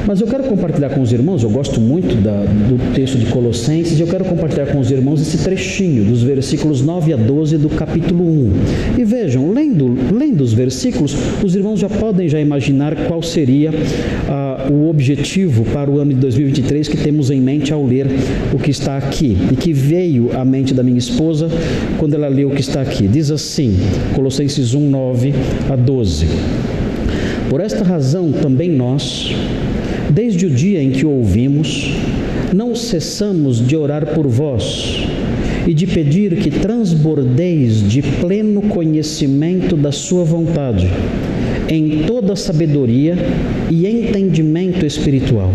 Mas eu quero compartilhar com os irmãos, eu gosto muito do texto de Colossenses, eu quero compartilhar com os irmãos esse trechinho dos versículos 9 a 12 do capítulo 1. E vejam, lendo os versículos, os irmãos já podem imaginar qual seria o objetivo para o ano de 2023 que temos em mente ao ler o que está aqui, e que veio à mente da minha esposa quando ela leu o que está aqui. Diz assim, Colossenses 1, 9 a 12. Por esta razão também nós, desde o dia em que o ouvimos, não cessamos de orar por vós e de pedir que transbordeis de pleno conhecimento da sua vontade, em toda sabedoria e entendimento espiritual,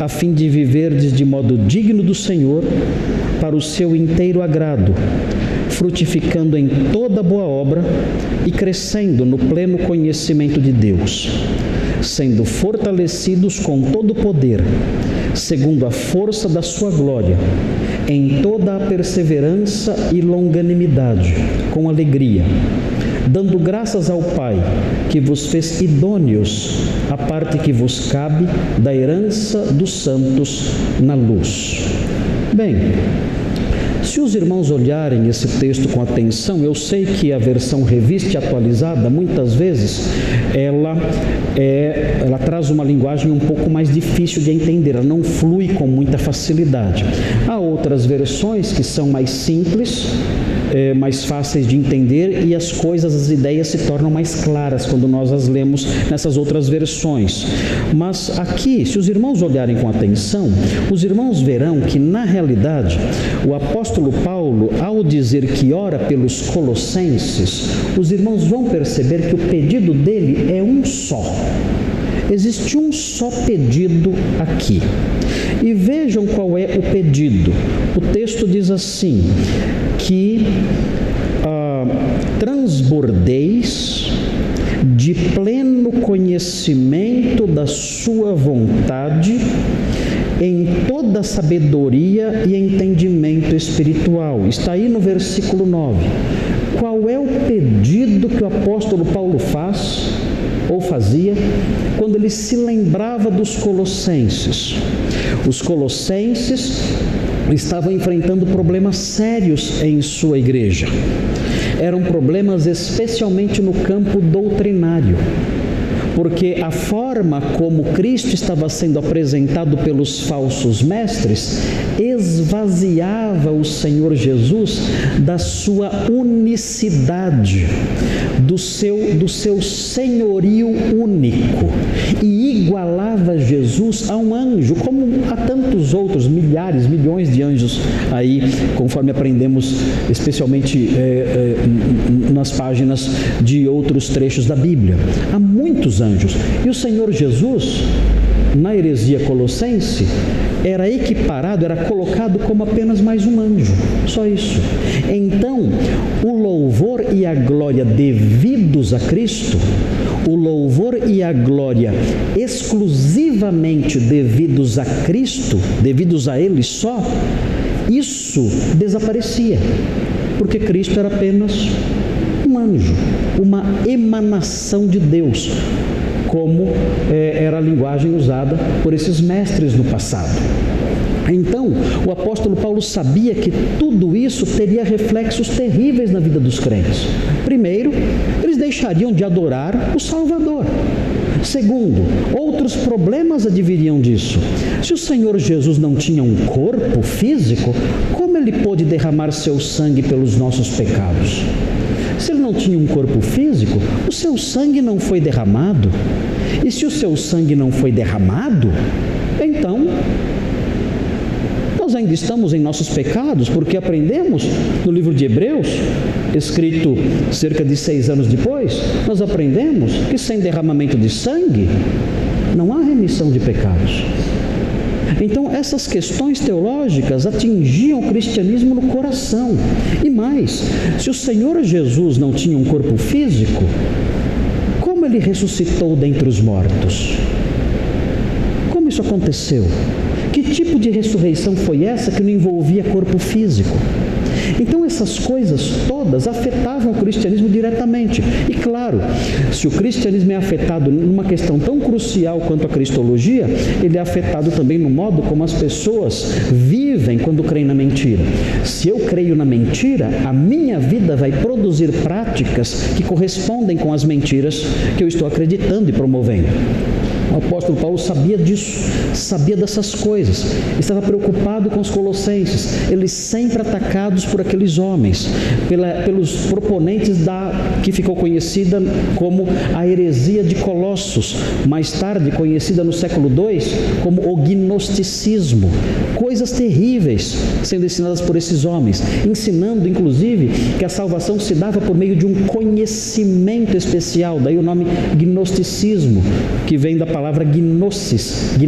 a fim de viverdes de modo digno do Senhor, para o seu inteiro agrado, frutificando em toda boa obra e crescendo no pleno conhecimento de Deus, sendo fortalecidos com todo o poder, segundo a força da sua glória, em toda a perseverança e longanimidade, com alegria, dando graças ao Pai, que vos fez idôneos à parte que vos cabe da herança dos santos na luz. Bem, se os irmãos olharem esse texto com atenção, eu sei que a versão revista e atualizada, muitas vezes, ela traz uma linguagem um pouco mais difícil de entender, ela não flui com muita facilidade. Há outras versões que são mais simples, mais fáceis de entender, e as ideias se tornam mais claras quando nós as lemos nessas outras versões. Mas aqui, se os irmãos olharem com atenção, os irmãos verão que, na realidade, o apóstolo Paulo, ao dizer que ora pelos colossenses, os irmãos vão perceber que o pedido dele é um só. Existe um só pedido aqui. E vejam qual é o pedido. O texto diz assim, que transbordeis de pleno conhecimento da sua vontade em toda sabedoria e entendimento espiritual. Está aí no versículo 9. Qual é o pedido que o apóstolo Paulo faz, ou fazia, quando ele se lembrava dos colossenses? Os colossenses estavam enfrentando problemas sérios em sua igreja. Eram problemas especialmente no campo doutrinário, porque a forma como Cristo estava sendo apresentado pelos falsos mestres esvaziava o Senhor Jesus da sua unicidade, do seu senhorio único, e igualava Jesus a um anjo, como a tantos outros, milhares, milhões de anjos aí, conforme aprendemos especialmente nas páginas de outros trechos da Bíblia. Há muitos anjos. E o Senhor Jesus, na heresia colossense, era equiparado, era colocado como apenas mais um anjo, só isso. Então, o louvor e a glória devidos a Cristo, o louvor e a glória exclusivamente devidos a Cristo, devidos a Ele só, isso desaparecia, porque Cristo era apenas um anjo, uma emanação de Deus, como era a linguagem usada por esses mestres no passado. Então, o apóstolo Paulo sabia que tudo isso teria reflexos terríveis na vida dos crentes. Primeiro, eles deixariam de adorar o Salvador. Segundo, outros problemas adviriam disso. Se o Senhor Jesus não tinha um corpo físico, como ele pôde derramar seu sangue pelos nossos pecados? Se ele não tinha um corpo físico, o seu sangue não foi derramado. E se o seu sangue não foi derramado, então nós ainda estamos em nossos pecados, porque aprendemos no livro de Hebreus, escrito cerca de 6 anos depois, nós aprendemos que sem derramamento de sangue não há remissão de pecados. Então, essas questões teológicas atingiam o cristianismo no coração. E mais, se o Senhor Jesus não tinha um corpo físico, como ele ressuscitou dentre os mortos? Como isso aconteceu? Que tipo de ressurreição foi essa que não envolvia corpo físico? Então essas coisas todas afetavam o cristianismo diretamente. E claro, se o cristianismo é afetado numa questão tão crucial quanto a cristologia, ele é afetado também no modo como as pessoas vivem quando creem na mentira. Se eu creio na mentira, a minha vida vai produzir práticas que correspondem com as mentiras que eu estou acreditando e promovendo. O apóstolo Paulo sabia disso, sabia dessas coisas, estava preocupado com os colossenses, eles sempre atacados por aqueles homens, pelos proponentes que ficou conhecida como a heresia de Colossos, mais tarde conhecida no século II como o gnosticismo. Coisas terríveis sendo ensinadas por esses homens, ensinando inclusive que a salvação se dava por meio de um conhecimento especial, daí o nome gnosticismo, que vem da palavra gnosis,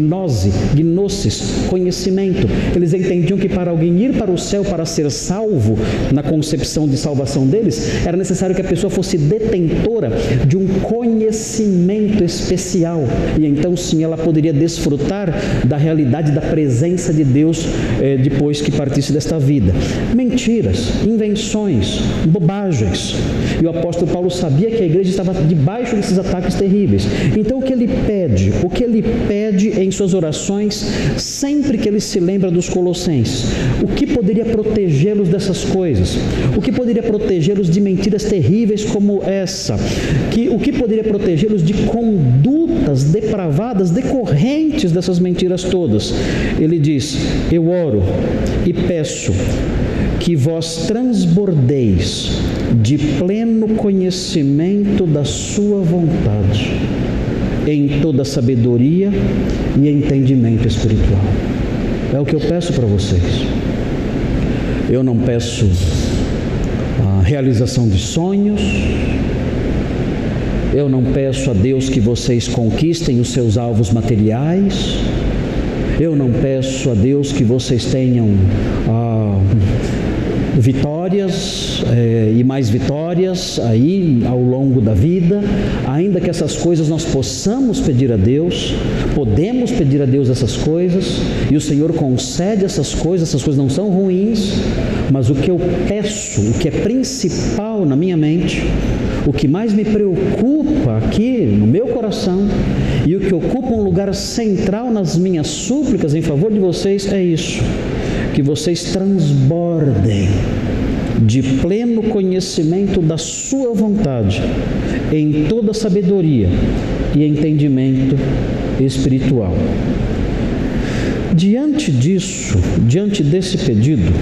conhecimento. Eles entendiam que para alguém ir para o céu, para ser salvo, na concepção de salvação deles, era necessário que a pessoa fosse detentora de um conhecimento especial, e então sim ela poderia desfrutar da realidade da presença de Deus depois que partisse desta vida. Mentiras, invenções, bobagens. E o apóstolo Paulo sabia que a igreja estava debaixo desses ataques terríveis. Então o que ele pede em suas orações, sempre que ele se lembra dos colossenses? O que poderia protegê-los dessas coisas? O que poderia protegê-los de mentiras terríveis como essa? O que poderia protegê-los de condutas depravadas decorrentes dessas mentiras todas? Ele diz: eu oro e peço que vós transbordeis de pleno conhecimento da sua vontade, em toda sabedoria e entendimento espiritual. É o que eu peço para vocês. Eu não peço a realização de sonhos, eu não peço a Deus que vocês conquistem os seus alvos materiais, eu não peço a Deus que vocês tenham vitórias e mais vitórias aí ao longo da vida, ainda que essas coisas nós possamos pedir a Deus, podemos pedir a Deus essas coisas, e o Senhor concede essas coisas não são ruins, mas o que eu peço, o que é principal na minha mente, o que mais me preocupa aqui no meu coração, e o que ocupa um lugar central nas minhas súplicas em favor de vocês é isso: que vocês transbordem de pleno conhecimento da sua vontade, em toda sabedoria e entendimento espiritual. Diante desse pedido,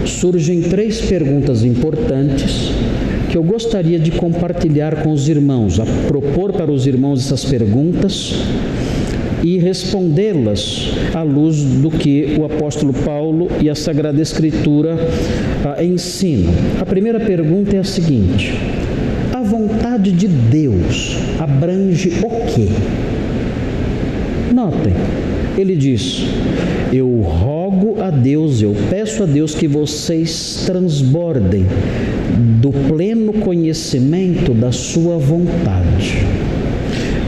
surgem 3 perguntas importantes que eu gostaria de compartilhar com os irmãos, a propor para os irmãos essas perguntas e respondê-las à luz do que o apóstolo Paulo e a Sagrada Escritura ensinam. A primeira pergunta é a seguinte: a vontade de Deus abrange o quê? Notem, ele diz: eu rogo a Deus, eu peço a Deus que vocês transbordem do pleno conhecimento da sua vontade.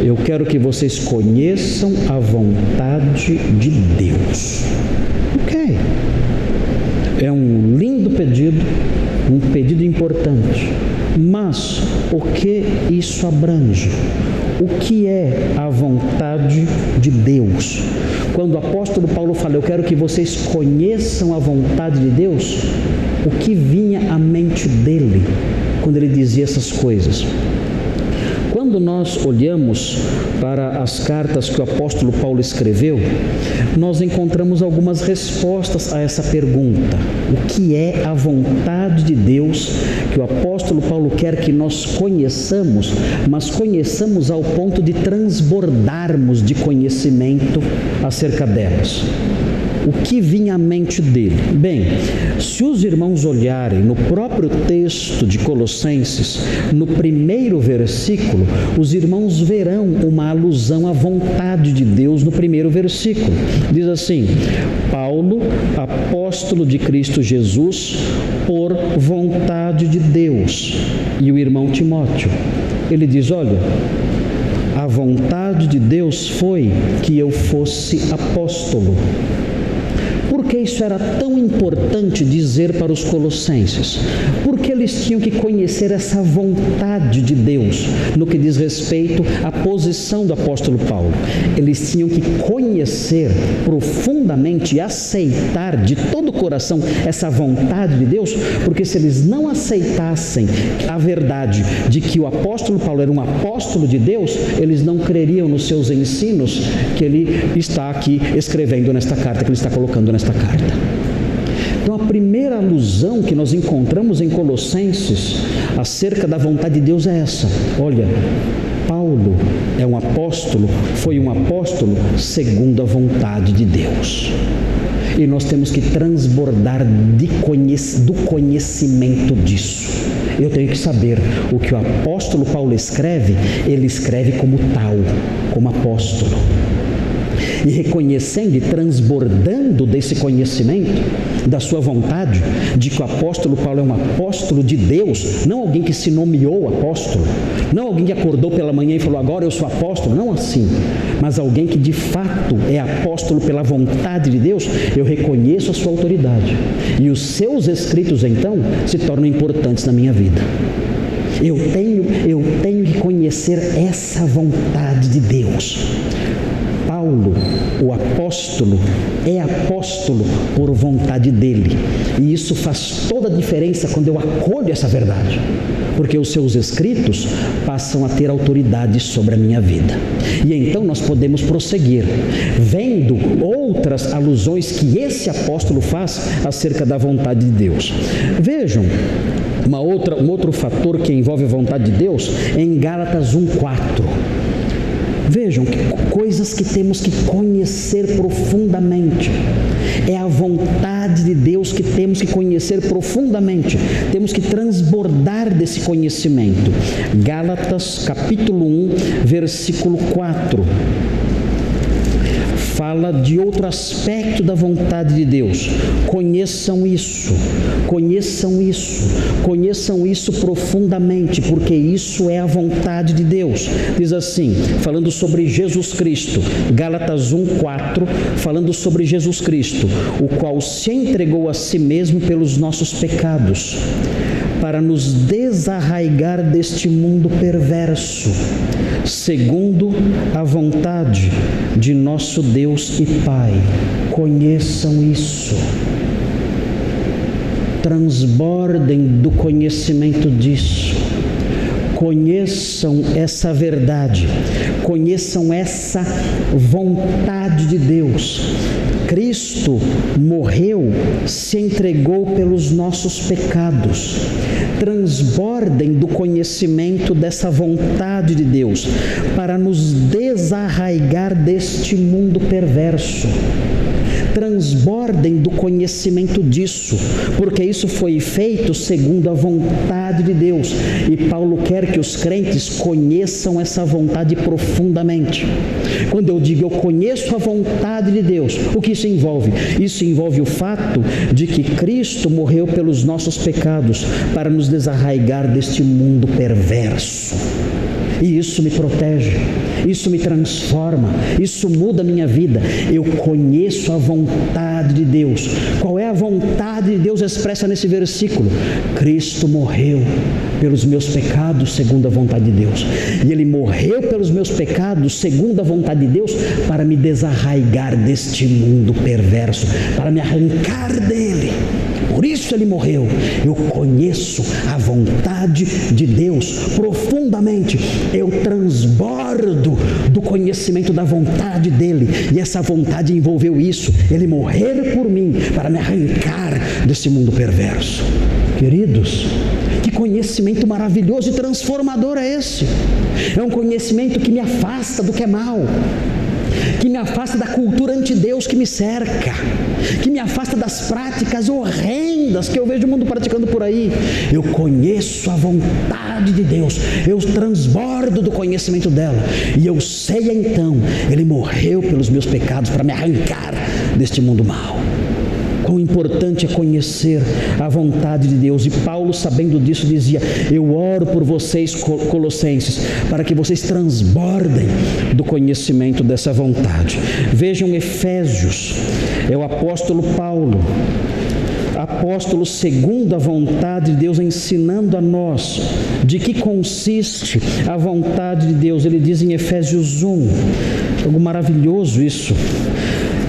Eu quero que vocês conheçam a vontade de Deus. Ok. É um lindo pedido, um pedido importante. Mas o que isso abrange? O que é a vontade de Deus? Quando o apóstolo Paulo fala, eu quero que vocês conheçam a vontade de Deus, o que vinha à mente dele quando ele dizia essas coisas? Quando nós olhamos para as cartas que o apóstolo Paulo escreveu, nós encontramos algumas respostas a essa pergunta. O que é a vontade de Deus que o apóstolo Paulo quer que nós conheçamos, mas conheçamos ao ponto de transbordarmos de conhecimento acerca delas? O que vinha à mente dele? Bem, se os irmãos olharem no próprio texto de Colossenses, no primeiro versículo, os irmãos verão uma alusão à vontade de Deus no primeiro versículo. Diz assim: Paulo, apóstolo de Cristo Jesus, por vontade de Deus. E o irmão Timóteo, ele diz: olha, a vontade de Deus foi que eu fosse apóstolo. Por que isso era tão importante dizer para os colossenses? Porque eles tinham que conhecer essa vontade de Deus no que diz respeito à posição do apóstolo Paulo. Eles tinham que conhecer profundamente e aceitar de todo o coração essa vontade de Deus, porque se eles não aceitassem a verdade de que o apóstolo Paulo era um apóstolo de Deus, eles não creriam nos seus ensinos que ele está aqui escrevendo nesta carta, que ele está colocando nesta carta. Então, a primeira alusão que nós encontramos em Colossenses acerca da vontade de Deus é essa. Olha, Paulo é um apóstolo, foi um apóstolo segundo a vontade de Deus. E nós temos que transbordar do conhecimento disso. Eu tenho que saber o que o apóstolo Paulo escreve, ele escreve como tal, como apóstolo. E reconhecendo e transbordando desse conhecimento, da sua vontade, de que o apóstolo Paulo é um apóstolo de Deus, não alguém que se nomeou apóstolo, não alguém que acordou pela manhã e falou, agora eu sou apóstolo, não assim, mas alguém que de fato é apóstolo pela vontade de Deus, eu reconheço a sua autoridade. E os seus escritos, então, se tornam importantes na minha vida. Eu tenho que conhecer essa vontade de Deus. Paulo, o apóstolo, é apóstolo por vontade dele. E isso faz toda a diferença quando eu acolho essa verdade. Porque os seus escritos passam a ter autoridade sobre a minha vida. E então nós podemos prosseguir, vendo outras alusões que esse apóstolo faz acerca da vontade de Deus. Vejam, um outro fator que envolve a vontade de Deus é em Gálatas 1:4. Vejam, coisas que temos que conhecer profundamente. É a vontade de Deus que temos que conhecer profundamente. Temos que transbordar desse conhecimento. Gálatas capítulo 1, versículo 4. Fala de outro aspecto da vontade de Deus. Conheçam isso profundamente, porque isso é a vontade de Deus. Diz assim, falando sobre Jesus Cristo, Gálatas 1:4, falando sobre Jesus Cristo, o qual se entregou a si mesmo pelos nossos pecados, para nos desarraigar deste mundo perverso, segundo a vontade de nosso Deus e Pai. Conheçam isso. Transbordem do conhecimento disso. Conheçam essa verdade. Conheçam essa vontade de Deus. Cristo morreu, se entregou pelos nossos pecados. Transbordem do conhecimento dessa vontade de Deus, para nos desarraigar deste mundo perverso. Transbordem do conhecimento disso, porque isso foi feito segundo a vontade de Deus. E Paulo quer que os crentes conheçam essa vontade profundamente. Quando eu digo eu conheço a vontade de Deus, o que isso envolve? Isso envolve o fato de que Cristo morreu pelos nossos pecados, para nos desarraigar deste mundo perverso. E isso me protege, isso me transforma, isso muda a minha vida. Eu conheço a vontade de Deus. Qual é a vontade de Deus expressa nesse versículo? Cristo morreu pelos meus pecados segundo a vontade de Deus. E Ele morreu pelos meus pecados segundo a vontade de Deus, para me desarraigar deste mundo perverso, para me arrancar dele. Por isso Ele morreu. Eu conheço a vontade de Deus profundamente. Eu transbordo do conhecimento da vontade dEle. E essa vontade envolveu isso. Ele morrer por mim, para me arrancar desse mundo perverso. Queridos, que conhecimento maravilhoso e transformador é esse? É um conhecimento que me afasta do que é mal, que me afasta da cultura anti-Deus que me cerca, que me afasta das práticas horrendas que eu vejo o mundo praticando por aí. Eu conheço a vontade de Deus, eu transbordo do conhecimento dela, e eu sei então, Ele morreu pelos meus pecados para me arrancar deste mundo mau. Quão importante é conhecer a vontade de Deus. E Paulo, sabendo disso, dizia: eu oro por vocês, colossenses, para que vocês transbordem do conhecimento dessa vontade. Vejam Efésios, é o apóstolo Paulo, apóstolo segundo a vontade de Deus, ensinando a nós de que consiste a vontade de Deus. Ele diz em Efésios 1, algo maravilhoso isso,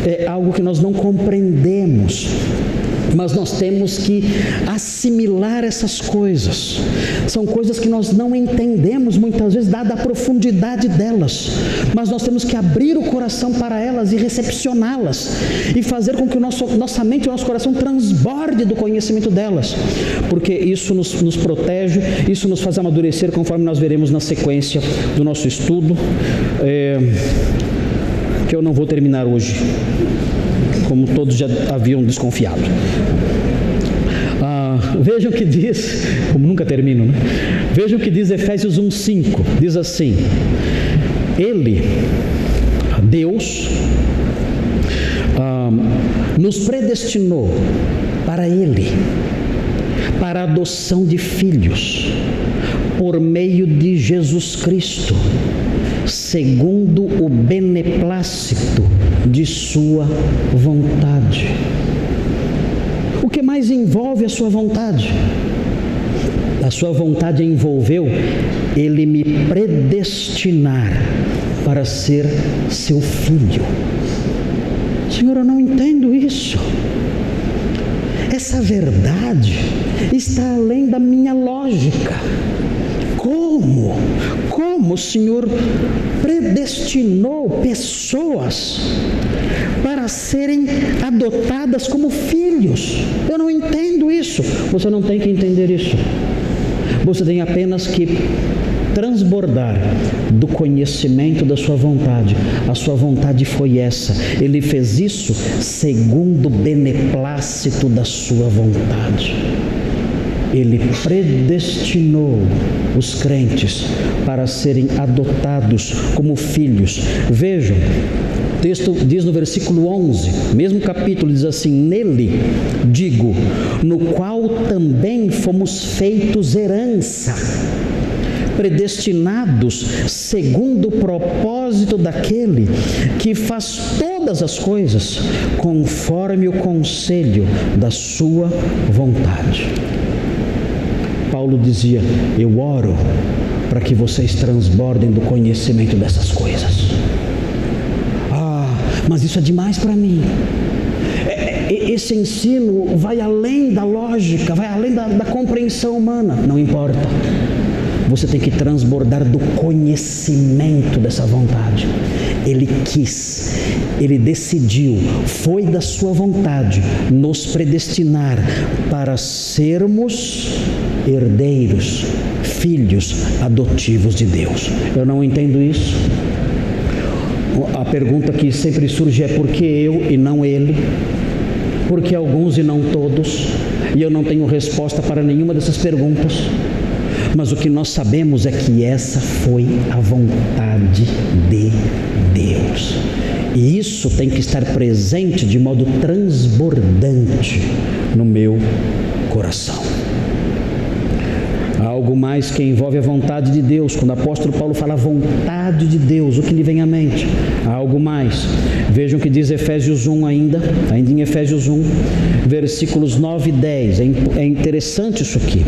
é algo que nós não compreendemos, mas nós temos que assimilar essas coisas. São coisas que nós não entendemos muitas vezes, dada a profundidade delas, mas nós temos que abrir o coração para elas e recepcioná-las, e fazer com que nossa mente e o nosso coração transborde do conhecimento delas, porque isso nos protege, isso nos faz amadurecer, conforme nós veremos na sequência do nosso estudo, que eu não vou terminar hoje, como todos já haviam desconfiado. Vejam o que diz, como nunca termino, né? Vejam o que diz Efésios 1:5, diz assim: Ele, Deus, nos predestinou para Ele, para a adoção de filhos, por meio de Jesus Cristo, segundo o beneplácito de sua vontade. O que mais envolve a sua vontade? A sua vontade envolveu Ele me predestinar para ser seu filho. Senhor, eu não entendo isso. Essa verdade está além da minha lógica. Como o Senhor predestinou pessoas para serem adotadas como filhos? Eu não entendo isso. Você não tem que entender isso. Você tem apenas que transbordar do conhecimento da sua vontade. A sua vontade foi essa. Ele fez isso segundo o beneplácito da sua vontade. Ele predestinou os crentes para serem adotados como filhos. Vejam, o texto diz no versículo 11, mesmo capítulo, diz assim: nele, digo, no qual também fomos feitos herança, predestinados segundo o propósito daquele que faz todas as coisas conforme o conselho da sua vontade. Paulo dizia: eu oro para que vocês transbordem do conhecimento dessas coisas. Mas isso é demais para mim. Esse ensino vai além da lógica, vai além da compreensão humana. Não importa. Você tem que transbordar do conhecimento dessa vontade. Ele quis, Ele decidiu, foi da sua vontade nos predestinar para sermos herdeiros, filhos adotivos de Deus. Eu não entendo isso. A pergunta que sempre surge é: por que eu e não ele? Por que alguns e não todos? E eu não tenho resposta para nenhuma dessas perguntas. Mas o que nós sabemos é que essa foi a vontade de Deus. E isso tem que estar presente de modo transbordante no meu coração. Há algo mais que envolve a vontade de Deus. Quando o apóstolo Paulo fala a vontade de Deus, o que lhe vem à mente? Há algo mais. Vejam o que diz Efésios 1 ainda em Efésios 1, versículos 9 e 10. É interessante isso aqui.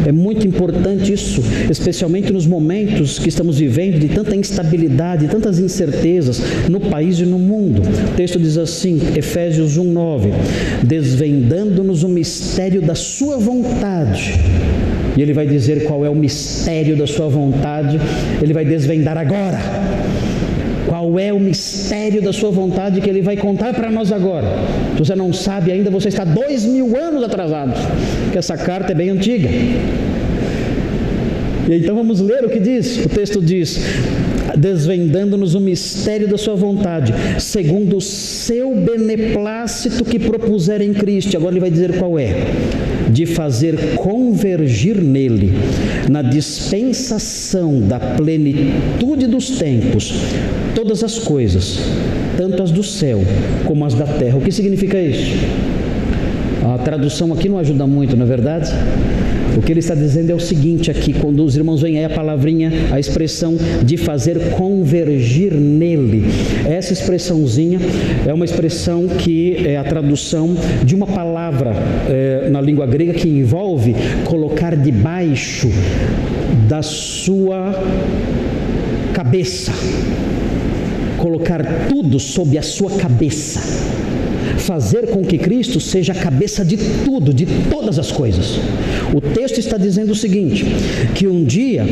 É muito importante isso, especialmente nos momentos que estamos vivendo de tanta instabilidade, tantas incertezas no país e no mundo. O texto diz assim, Efésios 1, 9: desvendando-nos o mistério da sua vontade. E ele vai dizer qual é o mistério da sua vontade. Ele vai desvendar agora. Qual é o mistério da sua vontade que ele vai contar para nós agora? Se você não sabe ainda, você está 2000 anos atrasado, porque essa carta é bem antiga. E então vamos ler o que diz. O texto diz: desvendando-nos o mistério da sua vontade, segundo o seu beneplácito que propuser em Cristo. Agora ele vai dizer qual é: de fazer convergir nele, na dispensação da plenitude dos tempos, todas as coisas, tanto as do céu como as da terra. O que significa isso? A tradução aqui não ajuda muito, não é verdade? O que ele está dizendo é o seguinte aqui, quando os irmãos veem aí a palavrinha, a expressão de fazer convergir nele. Essa expressãozinha é uma expressão que é a tradução de uma palavra na língua grega que envolve colocar debaixo da sua cabeça. Colocar tudo sob a sua cabeça. Fazer com que Cristo seja a cabeça de tudo, de todas as coisas. O texto está dizendo o seguinte, que um dia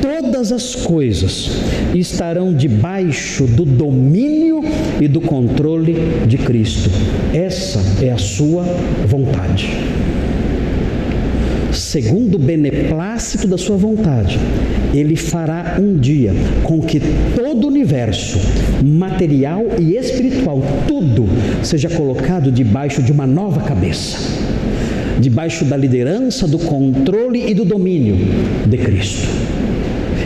todas as coisas estarão debaixo do domínio e do controle de Cristo. Essa é a sua vontade. Segundo o beneplácito da sua vontade, Ele fará um dia com que todo o universo, material e espiritual, tudo seja colocado debaixo de uma nova cabeça, debaixo da liderança, do controle e do domínio de Cristo.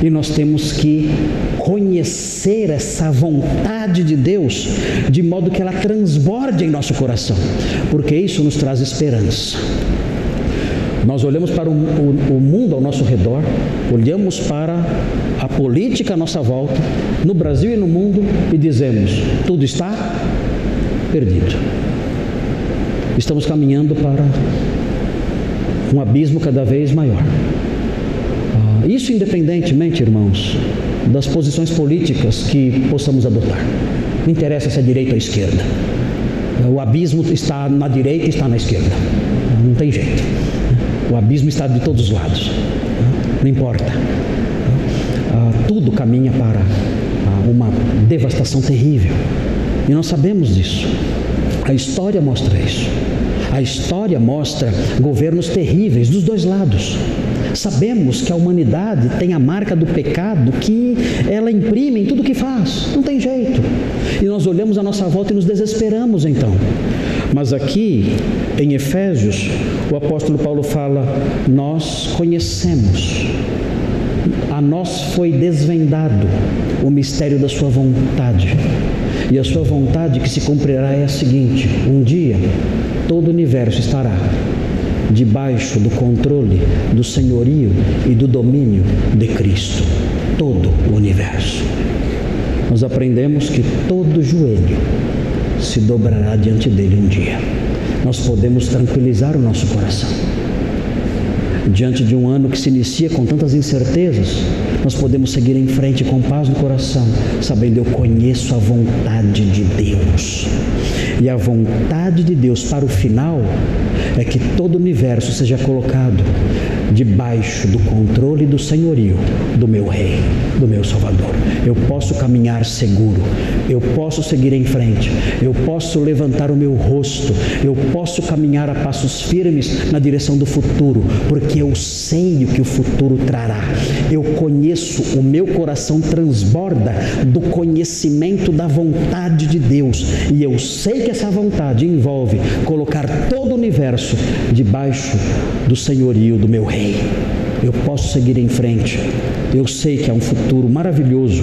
E nós temos que conhecer essa vontade de Deus, de modo que ela transborde em nosso coração, porque isso nos traz esperança. Nós olhamos para o mundo ao nosso redor, olhamos para a política à nossa volta, no Brasil e no mundo, e dizemos, tudo está perdido. Estamos caminhando para um abismo cada vez maior. Isso independentemente, irmãos, das posições políticas que possamos adotar. Não interessa se é direita ou esquerda. O abismo está na direita e está na esquerda. Não tem jeito. O abismo está de todos os lados. Não importa. Tudo caminha para uma devastação terrível. E nós sabemos disso. A história mostra isso. A história mostra governos terríveis dos dois lados. Sabemos que a humanidade tem a marca do pecado que ela imprime em tudo que faz. Não tem jeito. E nós olhamos à nossa volta e nos desesperamos então. Mas aqui, em Efésios, o apóstolo Paulo fala, nós conhecemos, a nós foi desvendado o mistério da sua vontade. E a sua vontade que se cumprirá é a seguinte, um dia todo o universo estará debaixo do controle, do senhorio e do domínio de Cristo. Todo o universo. Nós aprendemos que todo joelho se dobrará diante dele um dia. Nós podemos tranquilizar o nosso coração. Diante de um ano que se inicia com tantas incertezas, nós podemos seguir em frente com paz no coração, sabendo eu conheço a vontade de Deus. E a vontade de Deus para o final é que todo o universo seja colocado debaixo do controle e do senhorio do meu Rei, do meu Salvador. Eu posso caminhar seguro, eu posso seguir em frente, eu posso levantar o meu rosto, eu posso caminhar a passos firmes na direção do futuro, porque eu sei o que o futuro trará. Eu conheço, o meu coração transborda do conhecimento da vontade de Deus, e eu sei que essa vontade envolve colocar todo o universo debaixo do senhorio do meu Rei. Eu posso seguir em frente. Eu sei que há um futuro maravilhoso.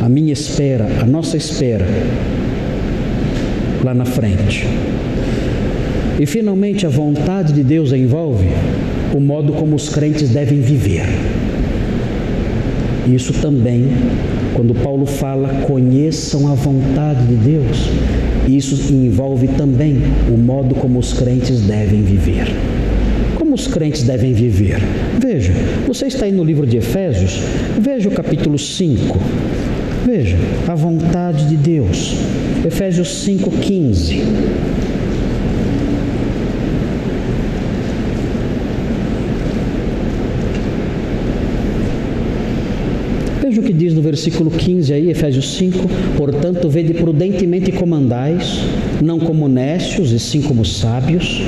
A minha espera, a nossa espera, lá na frente. E finalmente a vontade de Deus envolve o modo como os crentes devem viver. Isso também, quando Paulo fala, conheçam a vontade de Deus, isso envolve também o modo como os crentes devem viver. Como os crentes devem viver? Veja, você está aí no livro de Efésios, veja o capítulo 5. Veja, a vontade de Deus. Efésios 5:15. Veja o que diz no versículo 15 aí, Efésios 5. Portanto, vede prudentemente comandais, não como necios, e sim como sábios,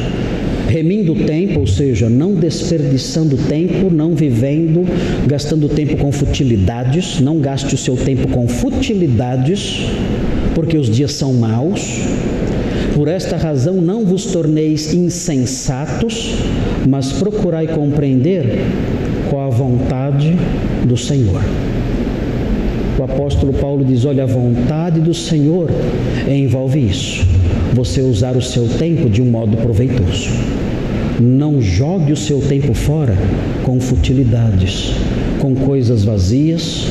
remindo o tempo, ou seja, não desperdiçando tempo, não vivendo, gastando tempo com futilidades. Não gaste o seu tempo com futilidades, porque os dias são maus. Por esta razão não vos torneis insensatos, mas procurai compreender qual a vontade do Senhor. o apóstolo Paulo diz: olha, a vontade do Senhor envolve isso, você usar o seu tempo de um modo proveitoso. Não jogue o seu tempo fora com futilidades, com coisas vazias,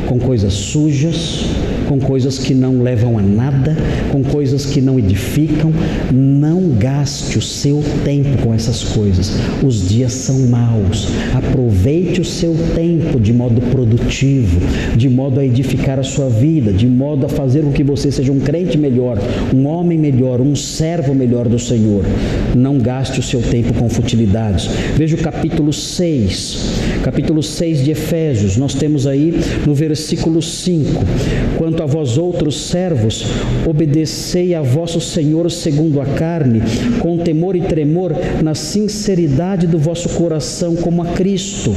com coisas sujas, com coisas que não levam a nada, com coisas que não edificam. Não gaste o seu tempo com essas coisas. Os dias são maus. Aproveite o seu tempo de modo produtivo, de modo a edificar a sua vida, de modo a fazer com que você seja um crente melhor, um homem melhor, um servo melhor do Senhor. Não gaste o seu tempo com futilidades. Veja o capítulo 6 de Efésios. Nós temos aí no versículo 5: quanto a vós outros servos, obedecei a vosso Senhor segundo a carne, com temor e tremor, na sinceridade do vosso coração, como a Cristo,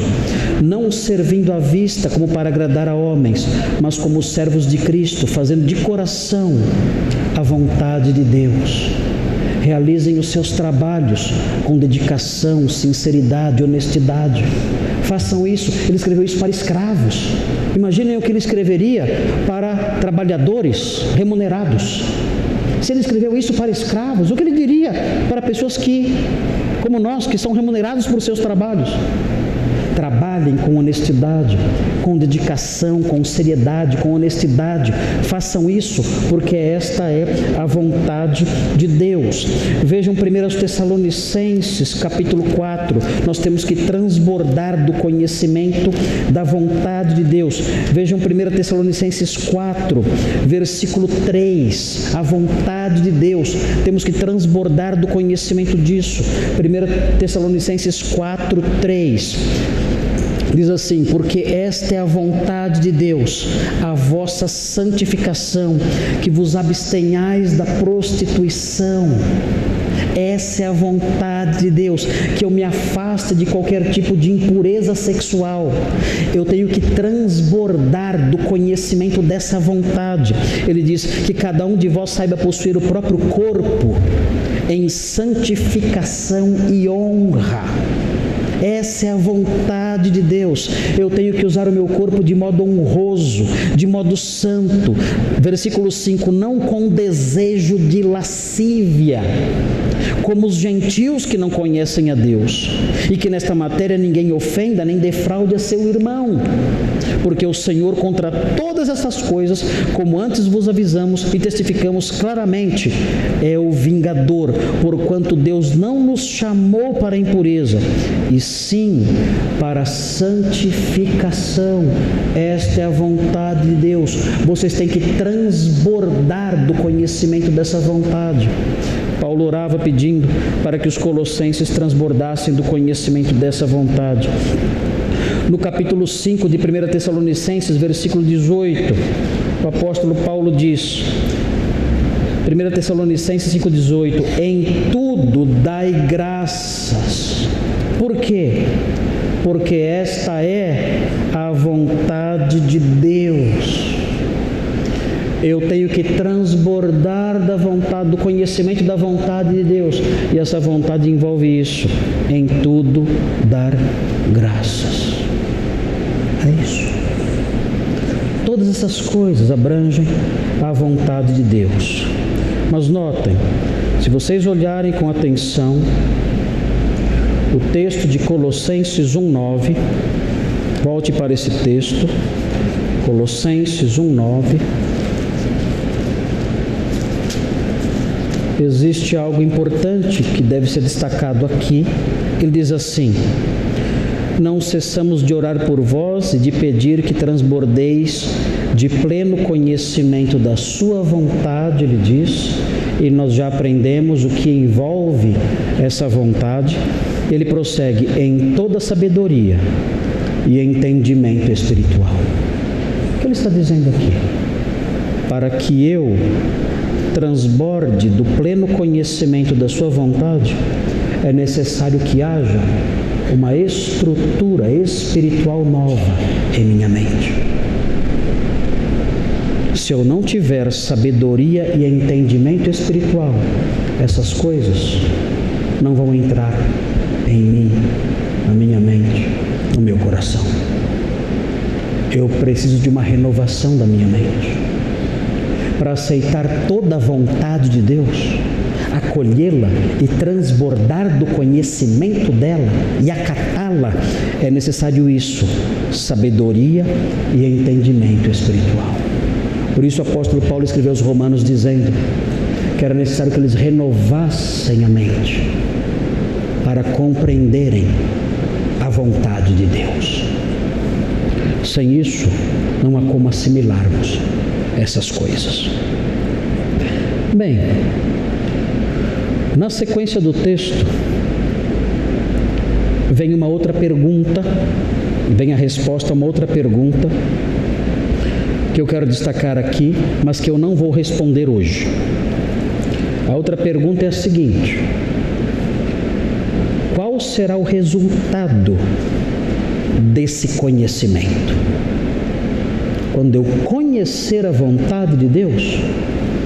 não servindo à vista como para agradar a homens, mas como servos de Cristo, fazendo de coração a vontade de Deus. Realizem os seus trabalhos com dedicação, sinceridade, honestidade. Façam isso. Ele escreveu isso para escravos. Imaginem o que ele escreveria para trabalhadores remunerados. Se ele escreveu isso para escravos, o que ele diria para pessoas como nós, que são remunerados por seus trabalhos? Trabalhem com honestidade, com dedicação, com seriedade, com honestidade. Façam isso, porque esta é a vontade de Deus. Vejam 1 Tessalonicenses, capítulo 4. Nós temos que transbordar do conhecimento da vontade de Deus. Vejam 1 Tessalonicenses 4, versículo 3. A vontade de Deus. Temos que transbordar do conhecimento disso. 1 Tessalonicenses 4, 3. Diz assim: porque esta é a vontade de Deus, a vossa santificação, que vos abstenhais da prostituição. Essa é a vontade de Deus, que eu me afaste de qualquer tipo de impureza sexual. Eu tenho que transbordar do conhecimento dessa vontade. Ele diz que cada um de vós saiba possuir o próprio corpo em santificação e honra. Essa é a vontade de Deus. Eu tenho que usar o meu corpo de modo honroso, de modo santo. Versículo 5: não com desejo de lascívia, como os gentios que não conhecem a Deus, e que nesta matéria ninguém ofenda nem defraude a seu irmão, porque o Senhor, contra todas essas coisas, como antes vos avisamos e testificamos claramente, é o vingador, porquanto Deus não nos chamou para a impureza, e sim para a santificação. Esta é a vontade de Deus. Vocês têm que transbordar do conhecimento dessa vontade. Paulo orava pedindo para que os colossenses transbordassem do conhecimento dessa vontade. No capítulo 5 de 1 Tessalonicenses, versículo 18, o apóstolo Paulo diz, 1 Tessalonicenses 5,18: em tudo dai graças. Por quê? Porque esta é a vontade de Deus. Eu tenho que transbordar da vontade, do conhecimento da vontade de Deus. E essa vontade envolve isso: em tudo dar graças. É isso. Todas essas coisas abrangem a vontade de Deus. Mas notem, se vocês olharem com atenção o texto de Colossenses 1,9, volte para esse texto, Colossenses 1,9. Existe algo importante que deve ser destacado aqui. Ele diz assim: não cessamos de orar por vós e de pedir que transbordeis de pleno conhecimento da sua vontade, ele diz, e nós já aprendemos o que envolve essa vontade. Ele prossegue: em toda sabedoria e entendimento espiritual. O que ele está dizendo aqui? Para que eu transborde do pleno conhecimento da sua vontade, é necessário que haja uma estrutura espiritual nova em minha mente. Se eu não tiver sabedoria e entendimento espiritual, essas coisas não vão entrar em mim, na minha mente, no meu coração. Eu preciso de uma renovação da minha mente. Para aceitar toda a vontade de Deus, acolhê-la e transbordar do conhecimento dela e acatá-la, é necessário isso, sabedoria e entendimento espiritual. Por isso o apóstolo Paulo escreveu aos Romanos dizendo que era necessário que eles renovassem a mente para compreenderem a vontade de Deus. Sem isso, não há como assimilarmos essas coisas. Bem, na sequência do texto, vem uma outra pergunta, vem a resposta a uma outra pergunta, que eu quero destacar aqui, mas que eu não vou responder hoje. A outra pergunta é a seguinte: qual será o resultado desse conhecimento? Quando eu conhecer a vontade de Deus,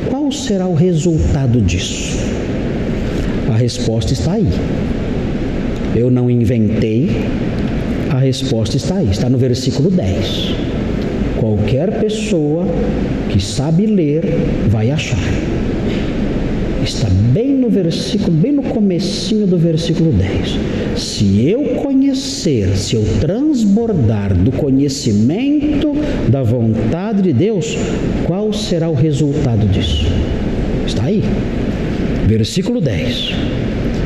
qual será o resultado disso? A resposta está aí. Eu não inventei, a resposta está aí, está no versículo 10. Qualquer pessoa que sabe ler vai achar. Está bem no versículo, bem no comecinho do versículo 10. Se eu conhecer, se eu transbordar do conhecimento da vontade de Deus, qual será o resultado disso? Está aí. Versículo 10.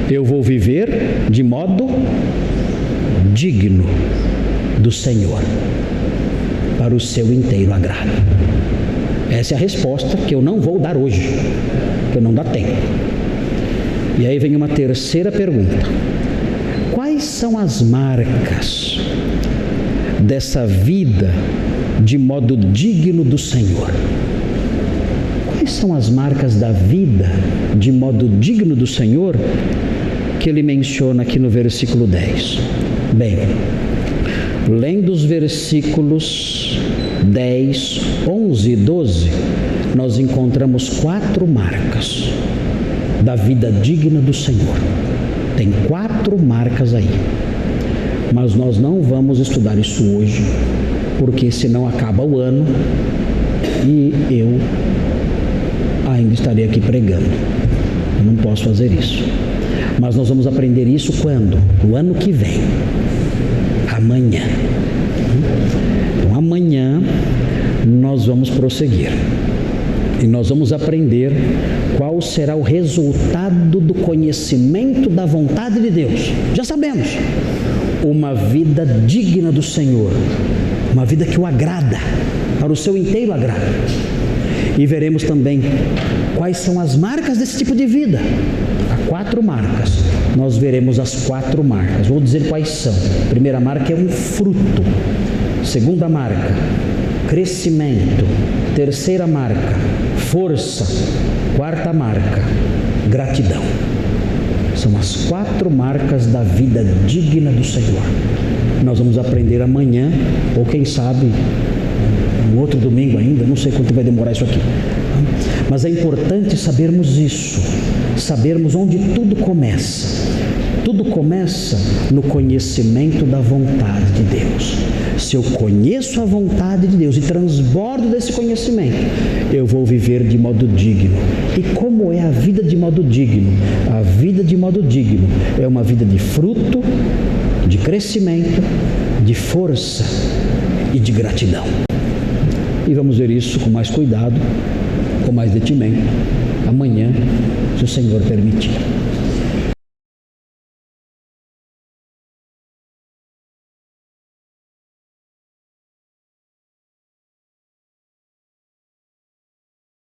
Eu vou viver de modo digno do Senhor, para o seu inteiro agrado. Essa é a resposta que eu não vou dar hoje, porque não dá tempo. E aí vem uma terceira pergunta: quais são as marcas dessa vida de modo digno do Senhor? Quais são as marcas da vida de modo digno do Senhor que ele menciona aqui no versículo 10? Bem, lendo os versículos 10, 11 e 12, nós encontramos 4 marcas da vida digna do Senhor. Tem 4 marcas aí. Mas nós não vamos estudar isso hoje, porque senão acaba o ano e eu ainda estarei aqui pregando. Eu não posso fazer isso. Mas nós vamos aprender isso quando? No ano que vem. Amanhã. Então amanhã nós vamos prosseguir. E nós vamos aprender qual será o resultado do conhecimento da vontade de Deus. Já sabemos. Uma vida digna do Senhor. Uma vida que o agrada, para o seu inteiro agrado. E veremos também quais são as marcas desse tipo de vida. Há 4 marcas. Nós veremos as 4 marcas. Vou dizer quais são. A primeira marca é um fruto. Segunda marca, crescimento. Terceira marca, força. Quarta marca, gratidão. São as 4 marcas da vida digna do Senhor. Nós vamos aprender amanhã, ou quem sabe, no outro domingo ainda, não sei quanto vai demorar isso aqui. Mas é importante sabermos isso, sabermos onde tudo começa. Tudo começa no conhecimento da vontade de Deus. Se eu conheço a vontade de Deus e transbordo desse conhecimento, eu vou viver de modo digno. E como é a vida de modo digno? A vida de modo digno é uma vida de fruto, de crescimento, de força e de gratidão. E vamos ver isso com mais cuidado, com mais detimento, amanhã, se o Senhor permitir.